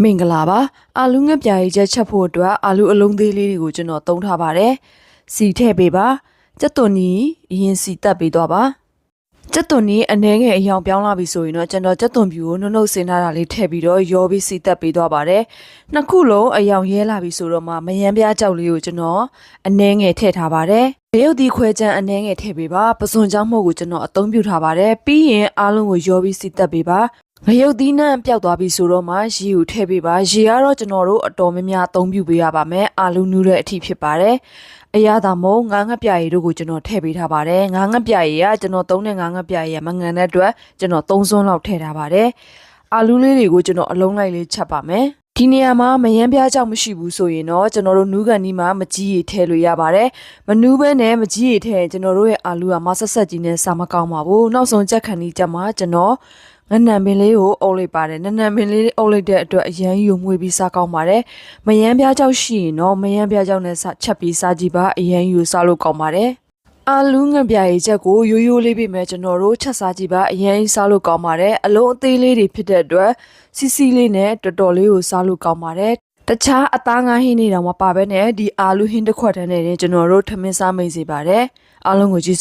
မင်္ဂလာပါအာလူငှက်ပြားရေးချက်ချက်ဖို့အတွက်အာလူအလုံးသေးလေးတွေကိုကျွန်တော်သုံးထားပါတယ်စီထည့်ပေးပါကြက်သွန်ကြီးအရင်စီတက်ပေးတော့ပါကြက်သွန်ကြီးအနှဲငယ်အယောင်ပြောင်းလာပြီဆိုရင်တော့ကျွန်တော်ကြက်သွန်ပြူကိုနှုတ်ဆင်းထားတာလေးထည့်ပြီးတော့ရောပြီးစီတက်ပေးတော့ပါတယ်နှစ်ခုလုံးအယောင်ရဲလာပြီဆိုတော့မှမယမ်းပြားကြောက်လေးကိုကျွန်တော်အနှဲငယ်ထည့်ထားပါတယ်ရုပ်ဒီခွဲချမ်းအနှဲငယ်ထည့်ပေးပါပစွန်ချောင်းမှုကိုကျွန်တော်အသုံးပြုထားပါတယ်ပြီးရင်အားလုံးကိုရောပြီးစီတက်ပေးပါငရုတ်သီးနှံပျောက်သွားပြီဆိုတော့မှရေကိုထည့်ပေးပါရေကတော့ကျွန်တော်တို့အတော်များများအသုံးပြုပေးရပါမယ်အာလူနူးတဲ့အထိဖြစ်ပါတယ်အရသာမို့ငါးငှက်ပြာရည်တို့ကိုကျွန်တော်ထည့်ပေးထားပါတယ်ငါးငှက်ပြာရည်ကကျွန်တော်သုံးတဲ့ငါးငှက်ပြာရည်မငန်တဲ့အတွက်ကျွန်တော်3စွန်းလောက်ထည့်ထားပါတယ်အာလူလေးတွေကိုကျွန်တော်အလုံးလိုက်လေးချက်ပါမယ်ဒီနေရာမှာမယမ်းပြားကြောက်မရှိဘူးဆိုရင်တော့ကျွန်တော်တို့နူးကန်ဒီမှာမကြီးရည်ထည့်လို့ရပါတယ်မနူးဘဲနဲ့မကြီးရည်ထည့်ရင်ကျွန်တော်တို့ရဲ့အာလူကမဆက်ဆက်ကြီးနဲ့စားမကောင်းပါဘူးနောက်ဆုံးချက်ခံဒီချက်မှာကျွန်တော်ငနံပင်လေးကိုအုပ်လိုက်ပါတယ်ငနံပင်လေးအုပ်လိုက်တဲ့အတွက်အရန်ယူမွေးပြီးစားကောင်းပါတယ်မယမ်းပြားကြောက်ရှိရင်တော့မယမ်းပြားကြောက်နဲ့ချက်ပြီးစားကြည့်ပါအရန်ယူစားလို့ကောင်းပါတယ်အာလူငှက်ပြားရေးချက်ကိုရိုးရိုးလေးပြမယ်ကျွန်တော်တို့ချက်စားကြည့်ပါအရင်စားလို့ကောင်းပါတယ်အလုံးအသေးလေးတွေဖြစ်တဲ့အတွက်စီစီလေးနဲ့တော်တော်လေးကိုစားလို့ကောင်းပါတယ်တခြားအသားငါးဟင်းတွေတော့မပါဘဲနဲ့ဒီအာလူဟင်းတစ်ခွက်တန်းနဲ့ကျွန်တော်တို့ထမင်းစားမိတ်စေပါတယ်အားလုံးကိုကျေးဇူး